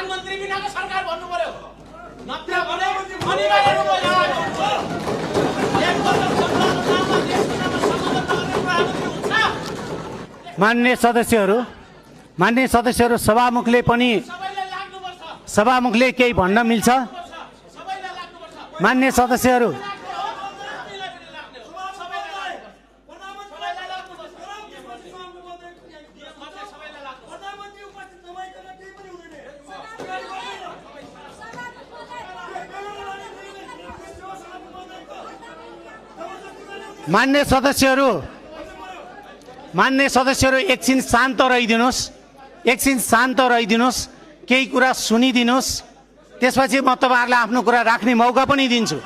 प्रधानमन्त्री बिनाको सरकार भन्नु पर्यो नत्र भने अनिवार्य रूपमा माननीय सदस्यहरू सभामुखले केही भन्न मिल्छ? माननीय सदस्यहरू मान्य सदस्यहरू एकछिन शान्त रहिदिनुहोस्, केही कुरा सुनिदिनुहोस्, त्यसपछि म तपाईहरुलाई आफ्नो कुरा राख्ने मौका पनि दिन्छु।